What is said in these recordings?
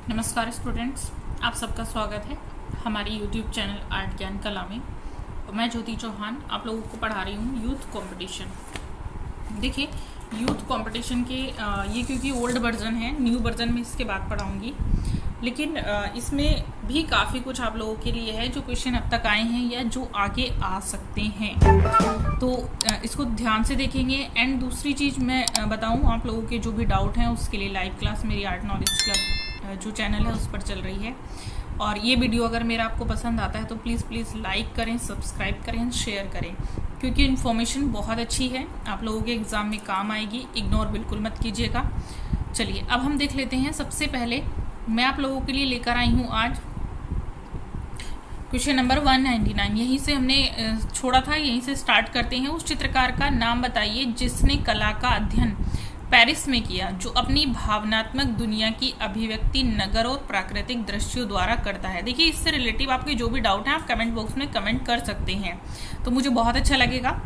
नमस्कार स्टूडेंट्स, आप सबका स्वागत है हमारी यूट्यूब चैनल आर्ट ज्ञान कला में। मैं ज्योति चौहान आप लोगों को पढ़ा रही हूँ यूथ कंपटीशन। देखिए, यूथ कंपटीशन के ये क्योंकि ओल्ड वर्जन है, न्यू वर्जन में इसके बाद पढ़ाऊँगी, लेकिन इसमें भी काफ़ी कुछ आप लोगों के लिए है जो क्वेश्चन अब तक आए हैं या जो आगे आ सकते हैं, तो इसको ध्यान से देखेंगे। एंड दूसरी चीज़ मैं बताऊँ, आप लोगों के जो भी डाउट हैं उसके लिए लाइव क्लास मेरी आर्ट नॉलेज क्लब जो चैनल है उस पर चल रही है। और ये वीडियो अगर मेरा आपको पसंद आता है तो प्लीज़ लाइक करें, सब्सक्राइब करें, शेयर करें, क्योंकि इन्फॉर्मेशन बहुत अच्छी है, आप लोगों के एग्ज़ाम में काम आएगी, इग्नोर बिल्कुल मत कीजिएगा। चलिए अब हम देख लेते हैं। सबसे पहले मैं आप लोगों के लिए लेकर आई हूँ आज क्वेश्चन नंबर 199। यहीं से हमने छोड़ा था, यहीं से स्टार्ट करते हैं। उस चित्रकार का नाम बताइए जिसने कला का अध्ययन पेरिस में किया, जो अपनी भावनात्मक दुनिया की अभिव्यक्ति नगर और प्राकृतिक दृश्यों द्वारा करता है। देखिए, इससे रिलेटिव आपके जो भी डाउट हैं आप कमेंट बॉक्स में कमेंट कर सकते हैं, तो मुझे बहुत अच्छा लगेगा,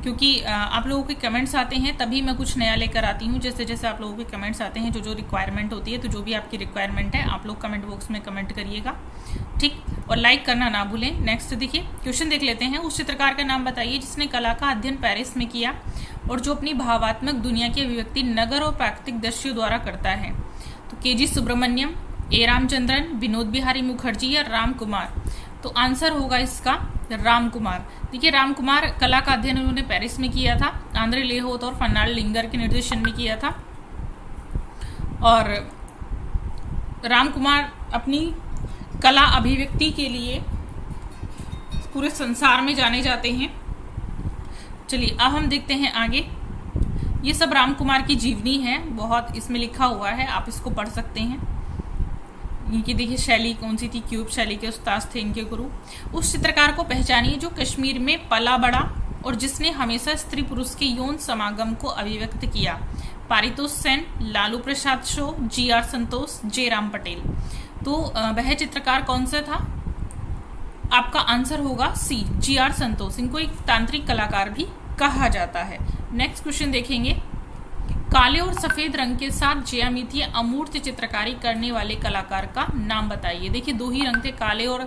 क्योंकि आप लोगों के कमेंट्स आते हैं तभी मैं कुछ नया लेकर आती हूँ। जैसे जैसे आप लोगों के कमेंट्स आते हैं, जो रिक्वायरमेंट होती है, तो जो भी आपकी रिक्वायरमेंट है आप लोग कमेंट बॉक्स में कमेंट करिएगा, ठीक, और लाइक करना ना भूलें। नेक्स्ट देखिए, क्वेश्चन देख लेते हैं। उस चित्रकार का नाम बताइए जिसने कला का अध्ययन पेरिस में किया और जो अपनी भावात्मक दुनिया की अभिव्यक्ति नगर और प्राकृतिक दृश्यों द्वारा करता है। तो के.जी. सुब्रमण्यम, ए. रामचंद्रन, विनोद बिहारी मुखर्जी या राम कुमार। तो आंसर होगा इसका राम कुमार। देखिए, राम कुमार कला का अध्ययन उन्होंने पेरिस में किया था, आंद्रे लेहोत और फर्नांड लिंगर के निर्देशन में किया था। और राम कुमार अपनी कला अभिव्यक्ति के लिए पूरे संसार में जाने जाते हैं। चलिए अब हम देखते हैं आगे। ये सब राम कुमार की जीवनी है, बहुत इसमें लिखा हुआ है, आप इसको पढ़ सकते हैं। इनकी देखिए शैली कौन सी थी, क्यूब शैली के उस्ताद थे इनके गुरु। उस चित्रकार को पहचानिए जो कश्मीर में पला बड़ा और जिसने हमेशा स्त्री पुरुष के यौन समागम को अभिव्यक्त किया। Paritosh Sen, Lalu Prasad show, G.R.. संतोष, जे. राम पटेल। तो वह चित्रकार कौन सा था? आपका आंसर होगा सी, जी.आर. संतोष। इनको एक तांत्रिक कलाकार भी कहा जाता है। नेक्स्ट क्वेश्चन देखेंगे। काले और सफेद रंग के साथ ज्यामितीय अमूर्त चित्रकारी करने वाले कलाकार का नाम बताइए। देखिए, दो ही रंग थे, काले और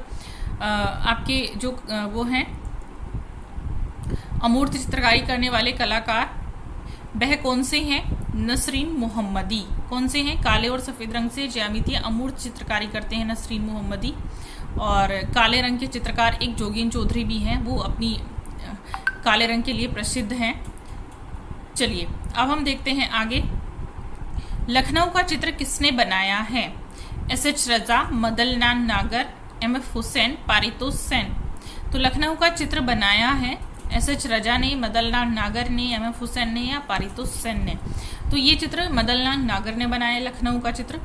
आपके जो वो हैं अमूर्त चित्रकारी करने वाले कलाकार, वह कौन से हैं? नसरीन मोहम्मदी। कौन से हैं? काले और सफेद रंग से ज्यामितीय अमूर्त चित्रकारी करते हैं नसरीन मोहम्मदी। और काले रंग के चित्रकार एक जोगीन चौधरी भी हैं, वो अपनी काले रंग के लिए प्रसिद्ध हैं। चलिए अब हम देखते हैं आगे। लखनऊ का चित्र किसने बनाया है? एस.एच. रजा, मदनलाल नागर, एम.एफ. हुसैन, पारितोष सेन। तो लखनऊ का चित्र बनाया है एस.एच. रजा ने, मदनलाल नागर ने, एम.एफ. हुसैन ने या पारितोष सेन ने। तो ये चित्र मदनलाल नागर ने बनाया, लखनऊ का चित्र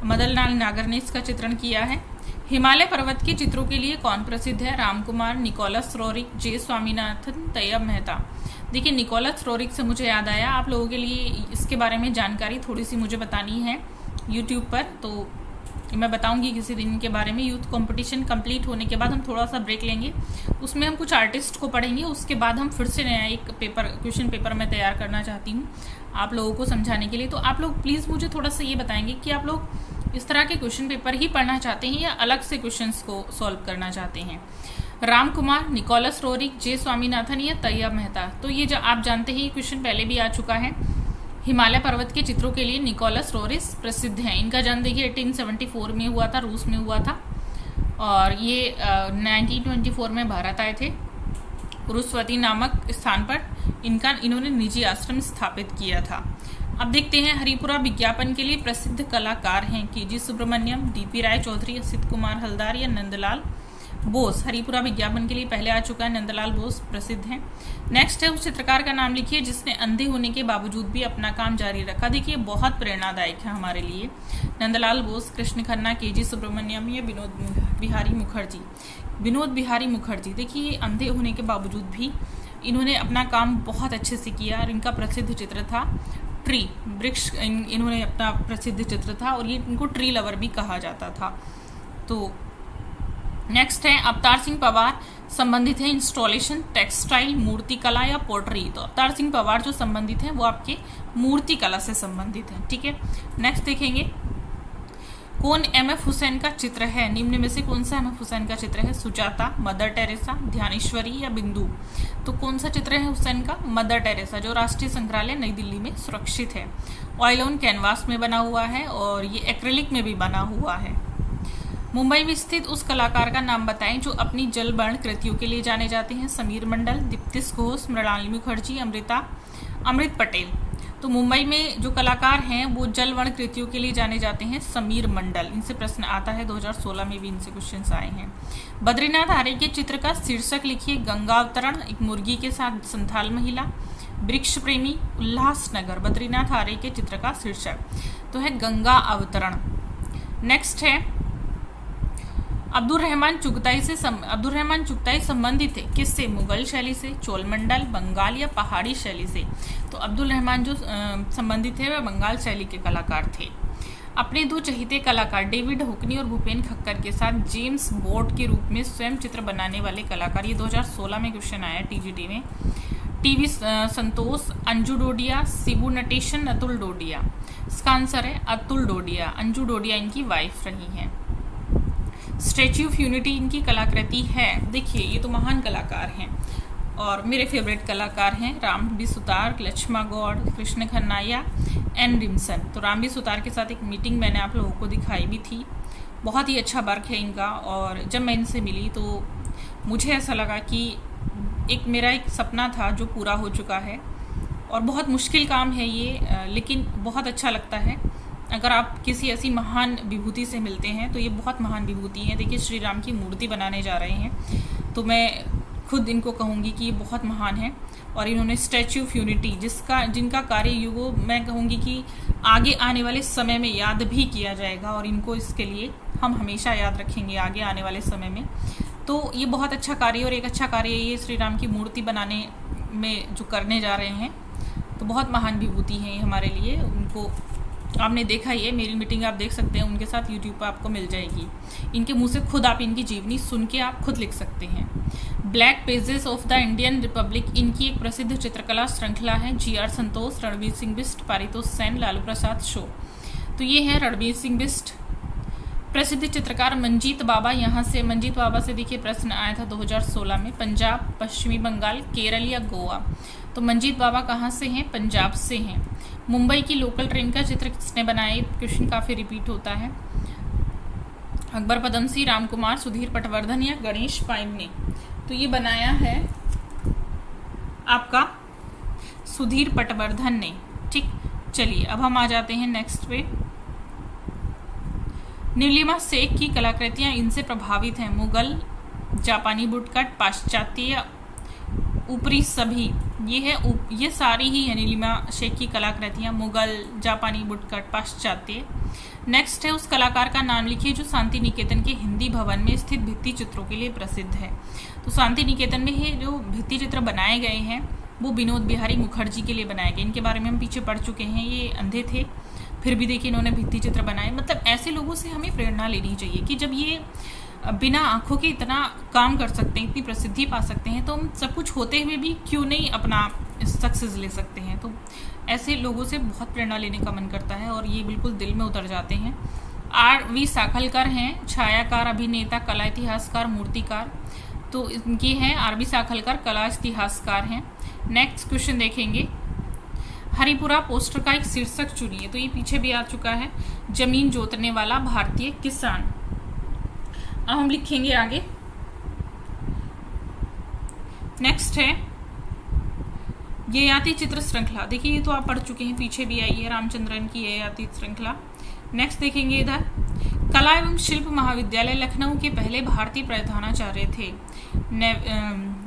मदनलाल नागर ने इसका चित्रण किया है। हिमालय पर्वत के चित्रों के लिए कौन प्रसिद्ध है? राम कुमार, निकोलस रोरिक, जे. स्वामीनाथन, तैयब मेहता। देखिए, निकोलस रोरिक से मुझे याद आया, आप लोगों के लिए इसके बारे में जानकारी थोड़ी सी मुझे बतानी है यूट्यूब पर, तो मैं बताऊंगी किसी दिन के बारे में। यूथ कंपटीशन कंप्लीट होने के बाद हम थोड़ा सा ब्रेक लेंगे, उसमें हम कुछ आर्टिस्ट को पढ़ेंगे, उसके बाद हम फिर से नया एक क्वेश्चन पेपर मैं तैयार करना चाहती हूँ आप लोगों को समझाने के लिए। तो आप लोग प्लीज़ मुझे थोड़ा सा ये बताएंगे कि आप लोग इस तरह के क्वेश्चन पेपर ही पढ़ना चाहते हैं या अलग से क्वेश्चंस को सॉल्व करना चाहते हैं। राम कुमार, निकोलस रोरिक, जे. स्वामीनाथन या तैयब मेहता। तो ये आप जानते हैं, ये क्वेश्चन पहले भी आ चुका है। हिमालय पर्वत के चित्रों के लिए निकोलस रोरिक प्रसिद्ध हैं। इनका जन्म देखिए 1874 में हुआ था, रूस में हुआ था, और ये 1924 में भारत आए थे। उरुस्वती नामक स्थान पर इन्होंने निजी आश्रम स्थापित किया था। अब देखते हैं, हरिपुरा विज्ञापन के लिए प्रसिद्ध कलाकार हैं के.जी. सुब्रमण्यम, डी.पी. राय चौधरी, असित कुमार हलदार या नंदलाल बोस। हरिपुरा विज्ञापन के लिए पहले आ चुका है, नंदलाल बोस प्रसिद्ध हैं। नेक्स्ट है, उस चित्रकार का नाम लिखिए जिसने अंधे होने के बावजूद भी अपना काम जारी रखा। देखिए, बहुत प्रेरणादायक है हमारे लिए। नंदलाल बोस, कृष्ण खन्ना, के.जी. सुब्रमण्यम या विनोद बिहारी मुखर्जी। विनोद बिहारी मुखर्जी, देखिए अंधे होने के बावजूद भी इन्होंने अपना काम बहुत अच्छे से किया और इनका प्रसिद्ध चित्र था ट्री, वृक्ष। इन्होंने अपना प्रसिद्ध चित्र था और ये इनको ट्री लवर भी कहा जाता था। तो नेक्स्ट है, अवतार सिंह पवार संबंधित है इंस्टॉलेशन, टेक्सटाइल, मूर्ति कला या पोट्री। तो अवतार सिंह पवार जो संबंधित है वो आपके मूर्ति कला से संबंधित है, ठीक है। नेक्स्ट देखेंगे, कौन एमएफ हुसैन का चित्र है? निम्न में से कौन सा एमएफ हुसैन का चित्र है? सुजाता, मदर टेरेसा, ध्यानेश्वरी या बिंदु? तो कौन सा चित्र है हुसैन का? मदर टेरेसा, जो राष्ट्रीय संग्रहालय नई दिल्ली में सुरक्षित है। ऑयल ऑन कैनवास में बना हुआ है और ये एक्रेलिक में भी बना हुआ है। मुंबई में स्थित उस कलाकार का नाम बताएं जो अपनी जलवर्ण कृतियों के लिए जाने जाते हैं। समीर मंडल, दीप्तिश घोष, मृणालिनी मुखर्जी, अमृत पटेल। तो मुंबई में जो कलाकार हैं वो जलवर्ण कृतियों के लिए जाने जाते हैं, समीर मंडल। इनसे प्रश्न आता है, 2016 में भी इनसे क्वेश्चंस आए हैं। बद्रीनाथ आर्य के चित्र का शीर्षक लिखिए। गंगा अवतरण, एक मुर्गी के साथ संथाल महिला, वृक्ष प्रेमी, उल्लासनगर। बद्रीनाथ आर्य के चित्र का शीर्षक तो है गंगा अवतरण। नेक्स्ट है अब्दुल रहमान चुगताई संबंधित थे किससे? मुगल शैली से, चोलमंडल, बंगाल या पहाड़ी शैली से? तो अब्दुल रहमान जो संबंधित थे वह बंगाल शैली के कलाकार थे। अपने दो चहेते कलाकार डेविड हुकनी और भूपेन खक्कर के साथ जेम्स बॉन्ड के रूप में स्वयं चित्र बनाने वाले कलाकार। ये 2016 में क्वेश्चन आया टीजीटी में। टीवी संतोष, अंजू डोडिया, शिबू नटेशन, अतुल डोडिया। इसका आंसर है अतुल डोडिया। अंजू डोडिया इनकी वाइफ रही हैं। स्टैच्यू ऑफ यूनिटी इनकी कलाकृति है। देखिए ये तो महान कलाकार हैं और मेरे फेवरेट कलाकार हैं रामबी सुतार, लक्ष्मा गौड़, कृष्ण खन्नाया, एन रिमसन। तो रामबी सुतार के साथ एक मीटिंग मैंने आप लोगों को दिखाई भी थी। बहुत ही अच्छा वर्क है इनका और जब मैं इनसे मिली तो मुझे ऐसा लगा कि मेरा एक सपना था जो पूरा हो चुका है। और बहुत मुश्किल काम है ये, लेकिन बहुत अच्छा लगता है। अगर आप किसी ऐसी महान विभूति से मिलते हैं तो ये बहुत महान विभूति है। देखिए श्री राम की मूर्ति बनाने जा रहे हैं तो मैं खुद इनको कहूँगी कि ये बहुत महान है। और इन्होंने स्टैच्यू ऑफ यूनिटी जिनका कार्य युगों मैं कहूँगी कि आगे आने वाले समय में याद भी किया जाएगा और इनको इसके लिए हम हमेशा याद रखेंगे आगे आने वाले समय में। तो ये बहुत अच्छा कार्य और एक अच्छा कार्य ये श्री राम की मूर्ति बनाने में जो करने जा रहे हैं तो बहुत महान विभूति है ये हमारे लिए। उनको आपने देखा ही है, मेरी मीटिंग आप देख सकते हैं उनके साथ यूट्यूब पर आपको मिल जाएगी। इनके मुंह से खुद आप इनकी जीवनी सुन के आप खुद लिख सकते हैं। Black pages of the Indian Republic इनकी एक प्रसिद्ध चित्रकला श्रृंखला है। GR संतोष, रणवीर सिंह बिष्ट, पारितोष सेन, लालू प्रसाद शो। तो ये है रणवीर सिंह बिष्ट। प्रसिद्ध चित्रकार मंजीत बाबा, यहाँ से मंजीत बाबा से देखिए प्रश्न आया था 2016 में। पंजाब, पश्चिमी बंगाल, केरल या गोवा? तो मंजीत बाबा कहाँ से हैं? पंजाब से हैं। मुंबई की लोकल ट्रेन का चित्र किसने बनाया? क्वेश्चन काफी रिपीट होता है। अकबर पदमसी, राम कुमार, सुधीर पटवर्धन या गणेश पाइम ने? तो ये बनाया है आपका सुधीर पटवर्धन ने। ठीक, चलिए अब हम आ जाते हैं नेक्स्ट पे। नीलिमा शेख की कलाकृतियां इनसे प्रभावित हैं। मुगल, जापानी वुडकट, पाश्चात्य या ऊपरी सभी? ये सारी ही है नीलिमा शेख की कलाकृतियां। मुगल, जापानी वुडकट, पाश्चात्य। नेक्स्ट है उस कलाकार का नाम लिखिए जो शांति निकेतन के हिंदी भवन में स्थित भित्ति चित्रों के लिए प्रसिद्ध है। तो शांति निकेतन में ये जो भित्ति चित्र बनाए गए हैं वो विनोद बिहारी मुखर्जी के लिए बनाए गए। इनके बारे में हम पीछे पढ़ चुके हैं। ये अंधे थे फिर भी देखिए इन्होंने भित्ति चित्र बनाए। मतलब ऐसे लोगों से हमें प्रेरणा लेनी चाहिए कि जब ये बिना आंखों के इतना काम कर सकते हैं, इतनी प्रसिद्धि पा सकते हैं, तो हम सब कुछ होते हुए भी क्यों नहीं अपना सक्सेस ले सकते हैं। तो ऐसे लोगों से बहुत प्रेरणा लेने का मन करता है और ये बिल्कुल दिल में उतर जाते हैं। RV साखलकर हैं छायाकार, अभिनेता, कला इतिहासकार, मूर्तिकार। तो इनकी हैं RV साखलकर कला इतिहासकार हैं। नेक्स्ट क्वेश्चन देखेंगे। हरिपुरा पोस्टर का एक शीर्षक चुनिए। तो ये पीछे भी आ चुका है। जमीन जोतने वाला भारतीय किसान। अब हम लिखेंगे आगे। नेक्स्ट है ययाति चित्र श्रृंखला। देखिए ये तो आप पढ़ चुके हैं, पीछे भी आई है रामचंद्रन की ययाति श्रृंखला। नेक्स्ट देखेंगे इधर। कला एवं शिल्प महाविद्यालय लखनऊ के पहले भारतीय प्रधानाचार्य थे।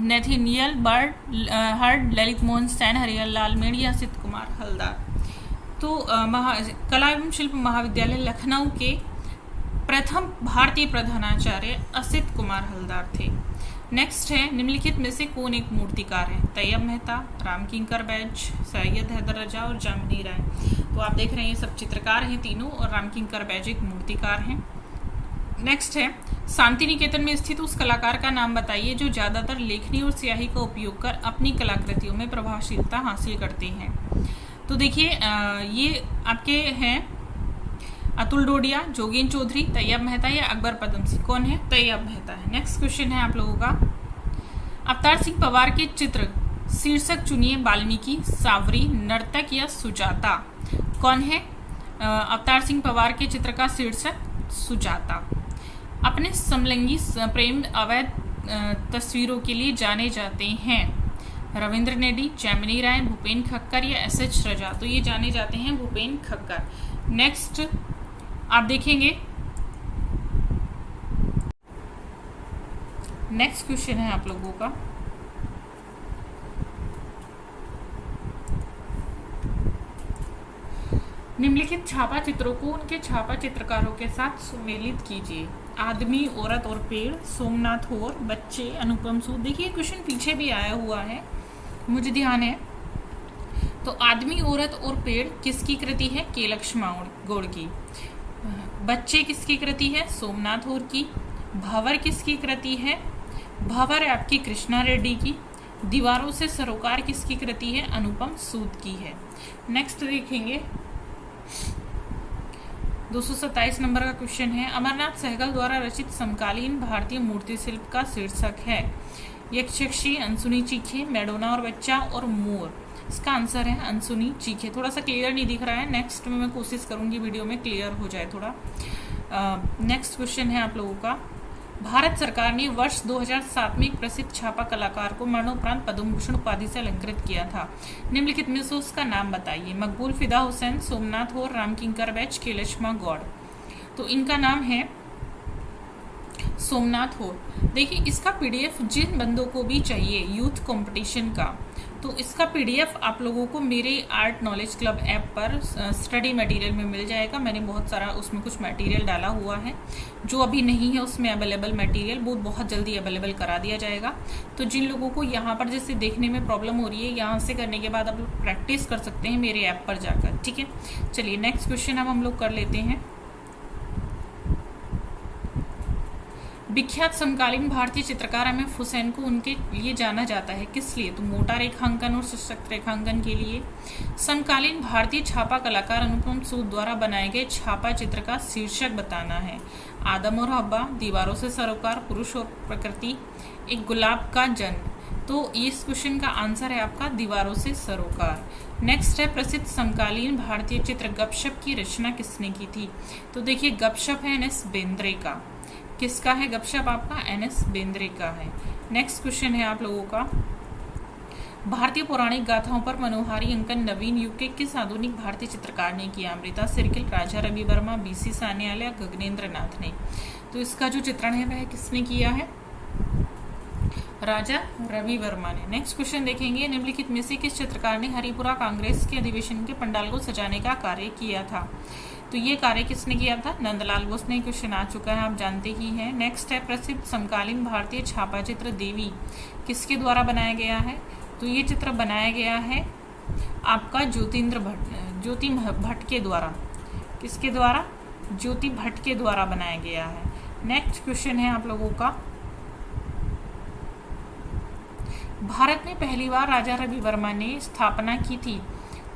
नेथेनियल हर्ड, ललित मोहन सेन, हरिहर लाल मेड़ या असित कुमार हलदार? तो कला एवं शिल्प महाविद्यालय लखनऊ के प्रथम भारतीय प्रधानाचार्य असित कुमार हलदार थे। नेक्स्ट है निम्नलिखित में से कौन एक मूर्तिकार है? तैयब मेहता, रामकिंकर बैज, सैयद हैदर रजा और जामिनी राय। तो आप देख रहे हैं ये सब चित्रकार हैं तीनों और रामकिंकर बैज एक मूर्तिकार हैं। नेक्स्ट है शांति निकेतन में स्थित उस कलाकार का नाम बताइए जो ज्यादातर लेखनी और स्याही का उपयोग कर अपनी कलाकृतियों में प्रभावशीलता हासिल करते हैं। तो देखिए ये आपके हैं अतुल डोडिया, जोगेन चौधरी, तैयब मेहता या अकबर पदम सिंह? कौन है? तैयब मेहता है। नेक्स्ट क्वेश्चन है आप लोगों का, अवतार सिंह पवार के चित्र शीर्षक चुनिए, वाल्मीकि, सावरी, नर्तक या सुजाता? कौन है? अवतार सिंह पवार के चित्र का शीर्षक सुजाता। अपने समलिंगी प्रेम अवैध तस्वीरों के लिए जाने जाते हैं, रविंद्र नेडी, जैमिनी राय, भूपेन खक्कर या एस.एच. रजा? तो ये जाने जाते हैं भूपेन खक्कर। नेक्स्ट आप देखेंगे, नेक्स्ट क्वेश्चन है आप लोगों का, निम्नलिखित छापा चित्रों को उनके छापा चित्रकारों के साथ सुमेलित कीजिए। आदमी, औरत और पेड़, सोमनाथ और बच्चे, अनुपम सूद। देखिए क्वेश्चन पीछे भी आया हुआ है, मुझे ध्यान है। तो आदमी, औरत और पेड़ किसकी कृति है? के लक्ष्मण गौड़ की। बच्चे किसकी कृति है? सोमनाथ और की। भंवर किसकी कृति है? भंवर आपकी कृष्णा रेड्डी की। दीवारों से सरोकार किसकी कृति है? अनुपम सूद की है। नेक्स्ट देखेंगे, 227 नंबर का क्वेश्चन है, अमरनाथ सहगल द्वारा रचित समकालीन भारतीय मूर्ति शिल्प का शीर्षक है, यक्षी, अनसुनी चीखे, मैडोना और बच्चा और मोर? इसका आंसर है अनसुनी चीखे। थोड़ा सा क्लियर नहीं दिख रहा है, नेक्स्ट में मैं कोशिश करूंगी वीडियो में क्लियर हो जाए थोड़ा। नेक्स्ट क्वेश्चन है आप लोगों का, भारत सरकार ने वर्ष 2007 में एक प्रसिद्ध छापा कलाकार को मरणोपरांत पद्म भूषण उपाधि से अलंकृत किया था। निम्नलिखित में से उसका नाम बताइए। मकबूल फिदा हुसैन, सोमनाथ और रामकिंकर बैच, के लक्ष्मण गौड़? तो इनका नाम है सोमनाथ हो। देखिए इसका पीडीएफ जिन बंदों को भी चाहिए यूथ कंपटीशन का, तो इसका पीडीएफ आप लोगों को मेरे आर्ट नॉलेज क्लब ऐप पर स्टडी मटेरियल में मिल जाएगा। मैंने बहुत सारा उसमें कुछ मटेरियल डाला हुआ है, जो अभी नहीं है उसमें अवेलेबल मटेरियल वो बहुत जल्दी अवेलेबल करा दिया जाएगा। तो जिन लोगों को यहाँ पर जैसे देखने में प्रॉब्लम हो रही है, यहाँ से करने के बाद आप लोग प्रैक्टिस कर सकते हैं मेरे ऐप पर जाकर, ठीक है। चलिए नेक्स्ट क्वेश्चन अब हम लोग कर लेते हैं। विख्यात समकालीन भारतीय चित्रकार एम.एफ. हुसैन को उनके लिए जाना जाता है, किस लिए? तो मोटा रेखांकन और सशक्त रेखांकन के लिए। समकालीन भारतीय छापा कलाकार अनुपम सूद द्वारा बनाए गए छापा चित्र का शीर्षक बताना है। आदम और हव्वा, दीवारों से सरोकार, पुरुष और प्रकृति, एक गुलाब का जन्म। तो इस क्वेश्चन का आंसर है आपका दीवारों से सरोकार। नेक्स्ट है, प्रसिद्ध समकालीन भारतीय चित्र गपशप की रचना किसने की थी? तो देखिए गपशप है एन.एस. बेंद्रे का। किसका है गपशप? आपका एन.एस. बेंद्रे का है। नेक्स्ट क्वेश्चन है आप लोगों का, भारतीय पौराणिक गाथाओं पर मनोहारी अंकन नवीन युग के किस आधुनिक भारतीय चित्रकार ने किया? अमृता सिरकिल, राजा रवि वर्मा, बी.सी. सान्याल या गगनेंद्र नाथ ने? तो इसका जो चित्रण है वह किसने किया है? राजा रवि वर्मा ने। नेक्स्ट क्वेश्चन देखेंगे, निम्नलिखित में से किस चित्रकार ने हरिपुरा कांग्रेस के अधिवेशन के पंडाल को सजाने का कार्य किया था? तो ये कार्य किसने किया था? नंदलाल बोस ने। क्वेश्चन आ चुका है, आप जानते ही हैं। नेक्स्ट है, प्रसिद्ध समकालीन भारतीय छापा चित्र देवी किसके द्वारा बनाया गया है? तो ये चित्र बनाया गया है आपका ज्योति भट्ट के द्वारा। किसके द्वारा? ज्योति भट्ट के द्वारा बनाया गया है। नेक्स्ट क्वेश्चन है आप लोगों का, भारत में पहली बार राजा रवि वर्मा ने स्थापना की थी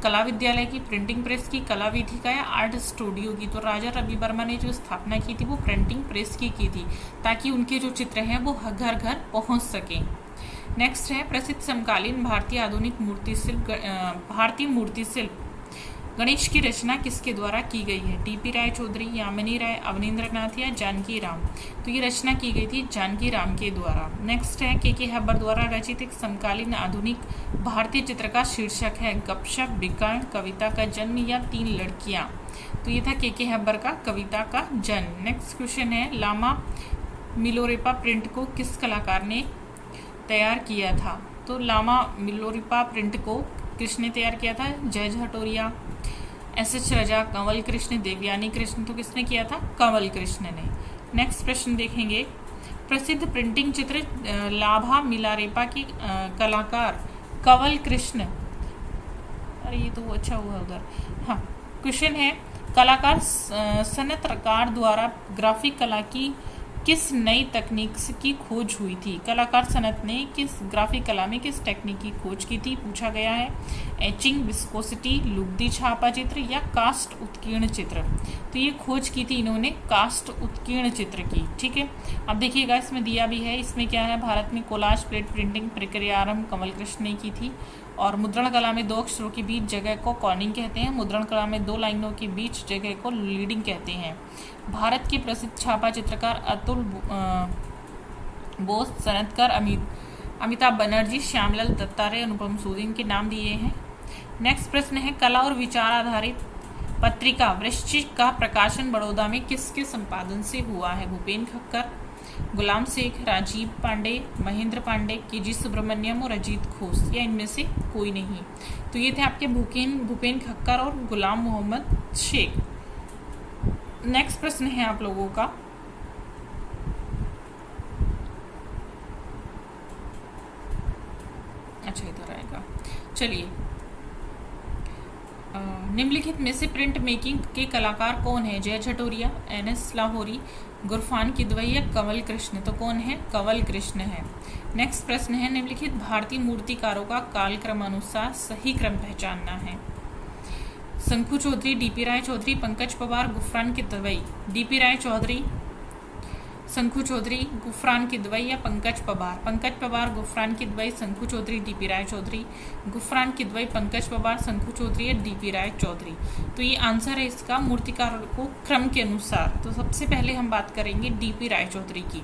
कला विद्यालय की, प्रिंटिंग प्रेस की, कला वेदिका या आर्ट स्टूडियो की? तो राजा रवि वर्मा ने जो स्थापना की थी वो प्रिंटिंग प्रेस की थी, ताकि उनके जो चित्र हैं वो घर घर पहुंच सकें। नेक्स्ट है, प्रसिद्ध समकालीन भारतीय आधुनिक भारतीय मूर्ति शिल्प गणेश की रचना किसके द्वारा की गई है? टी.पी. राय चौधरी, यामिनी राय, अवनींद्र नाथ या जानकी राम? तो ये रचना की गई थी जानकी राम के द्वारा। नेक्स्ट है, के हैबर द्वारा रचित एक समकालीन आधुनिक भारतीय चित्र का शीर्षक है गपशप, विकर्ण, कविता का जन्म या तीन लड़कियां? तो ये था के हैबर का कविता का जन्म। नेक्स्ट क्वेश्चन है, लामा मिलोरेपा प्रिंट को किस कलाकार ने तैयार किया था? तो लामा मिलोरेपा प्रिंट को किसने तैयार किया था? जय हटोरिया, एस.एच. रजा, कंवल कृष्ण, देवयानी कृष्ण? तो किसने किया था? कंवल कृष्ण ने। नेक्स्ट प्रश्न देखेंगे, प्रसिद्ध प्रिंटिंग चित्र लाभा मिलारेपा की कलाकार कंवल कृष्ण। अरे ये तो अच्छा हुआ उधर। हाँ, क्वेश्चन है, कलाकार सनतकार द्वारा ग्राफिक कला की किस नई तकनीक की खोज हुई थी? कलाकार सनत ने किस ग्राफिक कला में किस टेक्निक की खोज की थी, पूछा गया है। एचिंग, विस्कोसिटी, लुगदी छापा चित्र या कास्ट उत्कीर्ण चित्र? तो ये खोज की थी इन्होंने कास्ट उत्कीर्ण चित्र की। ठीक है, अब देखिएगा इसमें दिया भी है, इसमें क्या है, भारत में कोलाज प्लेट प्रिंटिंग प्रक्रिया आरंभ कमल कृष्ण ने की थी। और मुद्रण कला में 2 अक्षरों के बीच जगह को कॉर्निंग कहते हैं। मुद्रण कला में 2 लाइनों के बीच जगह को लीडिंग कहते हैं। भारत के प्रसिद्ध छापा चित्रकार अतुल बोस, सनतकार अमिताभ बनर्जी, श्यामलाल दत्तात्रेय, अनुपम सूद के नाम दिए हैं। नेक्स्ट प्रश्न है, कला और विचार आधारित पत्रिका वृश्चिक का प्रकाशन बड़ौदा में किसके संपादन से हुआ है? भूपेन खक्कर, गुलाम शेख, राजीव पांडे, महेंद्र पांडे, के.जी. सुब्रमण्यम और अजीत घोष, या इनमें से कोई नहीं? तो ये थे आपके भूपेन खक्कर और गुलाम मोहम्मद शेख। नेक्स्ट प्रश्न है आप लोगों का, अच्छा इधर आएगा, चलिए। निम्नलिखित में से प्रिंट मेकिंग के कलाकार कौन है? जय छटोरिया, एन.एस. लाहौरी, गुरफान किदवई या कंवल कृष्ण? तो कौन है? कंवल कृष्ण है। नेक्स्ट प्रश्न है, निम्नलिखित भारतीय मूर्तिकारों का कालक्रम अनुसार सही क्रम पहचानना है। शंकु चौधरी, डीपी राय चौधरी, पंकज पवार, गुफरान किदवई? डीपी राय चौधरी, शंकु चौधरी, गुफरान किदवई या पंकज पवार? पंकज पवार, गुफरान किदवई, शंकु चौधरी, डीपी राय चौधरी, गुफरान किदवई, पंकज पवार, शंकु चौधरी या डीपी राय चौधरी? तो ये आंसर है इसका मूर्तिकार को क्रम के अनुसार। तो सबसे पहले हम बात करेंगे डीपी राय चौधरी की,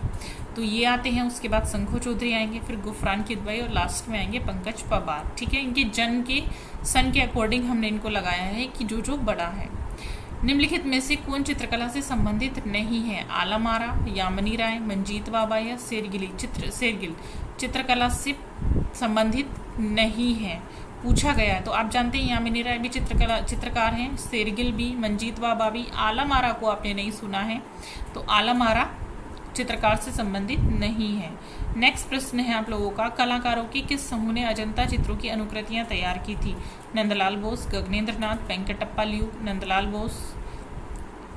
तो ये आते हैं, उसके बाद शंकु चौधरी आएंगे, फिर गुफरान किदवई और लास्ट में आएंगे पंकज पवार। ठीक है, इनके जन्म के सन के अकॉर्डिंग हमने इनको लगाया है कि जो बड़ा है। निम्नलिखित में से कौन चित्रकला से संबंधित नहीं है? आलम आरा, यामिनी राय, मंजीत बाबा या शेरगिल चित्रकला से संबंधित नहीं है, पूछा गया है। तो आप जानते हैं यामिनी राय भी चित्रकार हैं, शेरगिल भी, मंजीत बाबा भी। आलम आरा को आपने नहीं सुना है, तो आलम आरा चित्रकार से संबंधित नहीं है। नेक्स्ट प्रश्न है आप लोगों का, कलाकारों के किस समूह ने अजंता चित्रों की अनुकृतियां तैयार की थी? नंदलाल बोस, गगनेंद्र नाथ, वेंकटप्पा ल्यूक, नंदलाल बोस,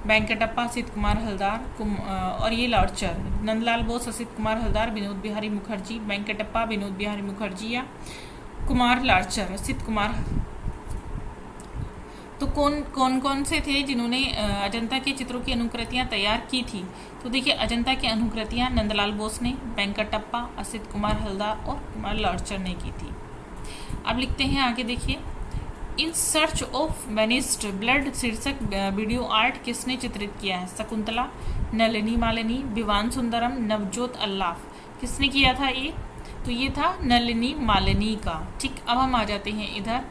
वेंकटप्पा, असित कुमार हलदार और ये लार्चर। नंदलाल बोस, असित कुमार हलदार, विनोद बिहारी मुखर्जी, वेंकटप्पा, विनोद बिहारी मुखर्जी या कुमार लार्चर, असित कुमार। तो कौन से थे जिन्होंने अजंता के चित्रों की अनुकृतियां तैयार की थी? तो देखिए, अजंता की अनुकृतियां नंदलाल बोस ने, वेंकटप्पा, असित कुमार हलदार और कुमार लार्चर ने की थी। अब लिखते हैं आगे, देखिए, in search of vanished blood शीर्षक वीडियो आर्ट किसने चित्रित किया है? शकुंतला, नलिनी मालिनी, विवान सुंदरम, नवजोत अल्लाफ? किसने किया था ये? तो ये था नलिनी मालिनी का। ठीक, अब हम आ जाते हैं इधर।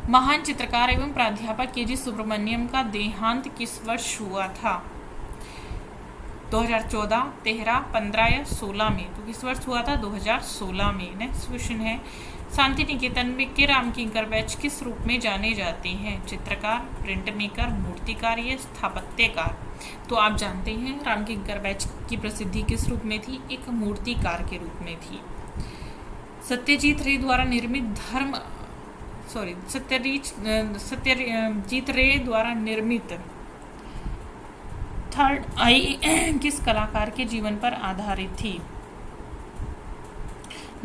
महान चित्रकार एवं प्राध्यापक के.जी. सुब्रमण्यम का देहांत किस वर्ष हुआ था? 2014, 13, 15 या 16 में? तो किस वर्ष हुआ था? 2016 में। नेक्स्ट क्वेश्चन है, शांति निकेतन में के रामकिंकर बैच किस रूप में जाने जाते हैं? चित्रकार, प्रिंट मेकर, मूर्तिकार या स्थापत्यकार? तो आप जानते हैं रामकिंकर बैच की प्रसिद्धि किस रूप में थी? एक मूर्तिकार के रूप में थी। सत्यजीत रे द्वारा निर्मित थर्ड आई किस कलाकार के जीवन पर आधारित थी?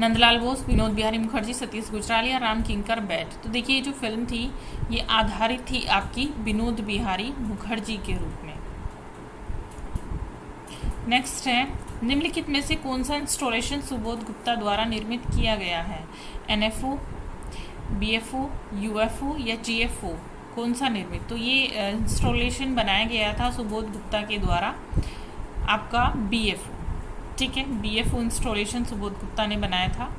नंदलाल बोस, विनोद बिहारी मुखर्जी, सतीश गुजराल या रामकिंकर बैट? तो देखिए, ये जो फिल्म थी ये आधारित थी आपकी विनोद बिहारी मुखर्जी के रूप में। नेक्स्ट है, निम्नलिखित में से कौन सा इंस्टॉलेशन सुबोध गुप्ता द्वारा निर्मित किया गया है? एनएफओ, बीएफओ, यूएफओ या जीएफओ? कौन सा निर्मित? तो ये इंस्टॉलेशन बनाया गया था सुबोध गुप्ता के द्वारा, आपका बीएफओ। ठीक है, बीएफओ इंस्टॉलेशन सुबोध गुप्ता ने बनाया था।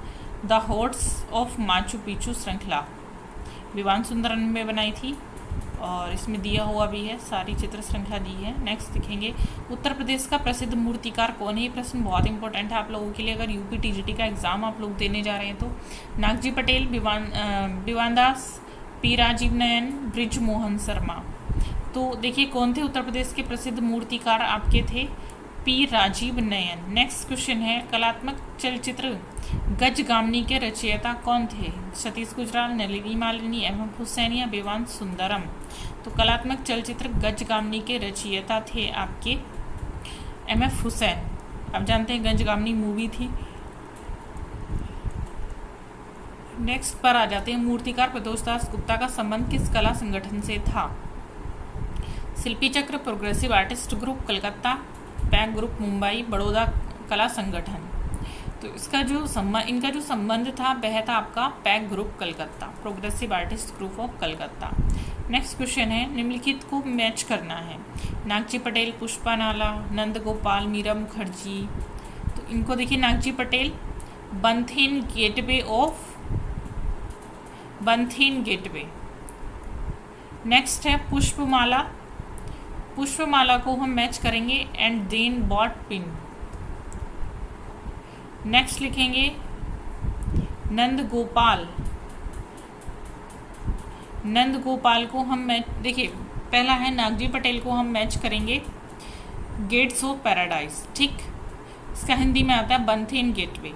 The horse of Machu Picchu श्रृंखला विवान सुंदरम में बनाई थी, और इसमें दिया हुआ भी है, सारी चित्र श्रृंखला दी है। नेक्स्ट देखेंगे, उत्तर प्रदेश का प्रसिद्ध मूर्तिकार कौन है? ये प्रश्न बहुत इंपॉर्टेंट है आप लोगों के लिए, अगर यूपी टीजीटी का एग्जाम आप लोग देने जा रहे हैं तो। नागजी पटेल, विवान दास, पी राजीव नयन, ब्रिज मोहन शर्मा? तो देखिए, कौन थे उत्तर प्रदेश के प्रसिद्ध मूर्तिकार आपके थे? P Rajiv Nayan. Next question है, कलात्मक चलचित्र गजगामिनी के रचयिता कौन थे? सतीश गुजराल, नलिनी मालिनी, एम हुसैन या विवान सुंदरम? तो कलात्मक चलचित्र गजगामिनी के रचयिता थे आपके MF हुसैन, आप जानते हैं गंजगामनी मूवी थी। नेक्स्ट पर आ जाते हैं, मूर्तिकार प्रदोष दास गुप्ता का संबंध किस कला संगठन से था? शिल्पी चक्र, progressive artist group Calcutta, pack group Mumbai, Baroda कला संगठन। तो इनका जो संबंध था वह था आपका pack group Calcutta, progressive artist group of Calcutta. Next question है, निम्नलिखित को मैच करना है। नागजी पटेल, पुष्पा नाला, नंद गोपाल, मीरा मुखर्जी। तो इनको देखिए, नागजी पटेल बंथेन गेटवे। नेक्स्ट है पुष्पमाला, पुष्पमाला को हम मैच करेंगे एंड देन बॉट पिन। नेक्स्ट लिखेंगे नंद गोपाल को हम मैच, देखिए पहला है नागजी पटेल को हम मैच करेंगे गेट्स ऑफ पैराडाइज, ठीक, इसका हिंदी में आता है बंथेन गेटवे।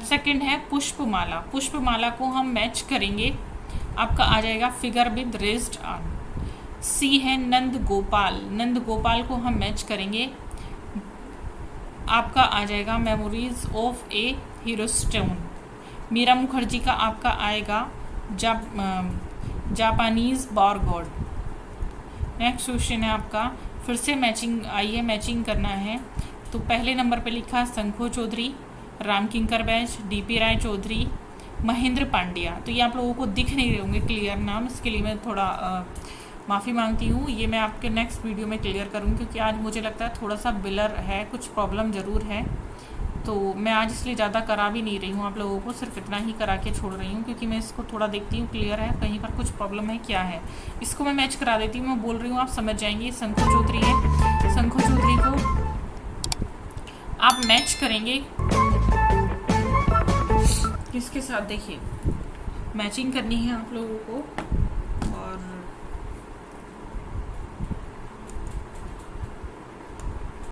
सेकंड है पुष्पमाला को हम मैच करेंगे, आपका आ जाएगा फिगर विद रेज्ड आर्म। सी है नंद गोपाल को हम मैच करेंगे, आपका आ जाएगा मेमोरीज ऑफ ए हीरोस्टोन। मीरा मुखर्जी का आपका आएगा Japanese war God. Next question है आपका, फिर से मैचिंग आइए, मैचिंग करना है। तो पहले नंबर पे लिखा शंखो चौधरी, राम किंकर बैज, DP राय चौधरी, महेंद्र पांड्या। तो ये आप लोगों को दिख नहीं रहे होंगे क्लियर नाम, इसके लिए मैं थोड़ा माफ़ी मांगती हूँ। ये मैं आपके नेक्स्ट वीडियो में क्लियर करूँगी, क्योंकि आज मुझे लगता है थोड़ा सा बिलर है, कुछ प्रॉब्लम ज़रूर है। तो मैं आज इसलिए ज़्यादा करा भी नहीं रही हूँ आप लोगों को, सिर्फ इतना ही करा के छोड़ रही हूँ, क्योंकि मैं इसको थोड़ा देखती हूँ क्लियर है, कहीं पर कुछ प्रॉब्लम है क्या है। इसको मैं मैच करा देती हूँ, मैं बोल रही हूँ आप समझ जाएंगे। शंखो चौधरी है, शंखो चौधरी को आप मैच करेंगे किसके साथ, देखिए मैचिंग करनी है आप लोगों को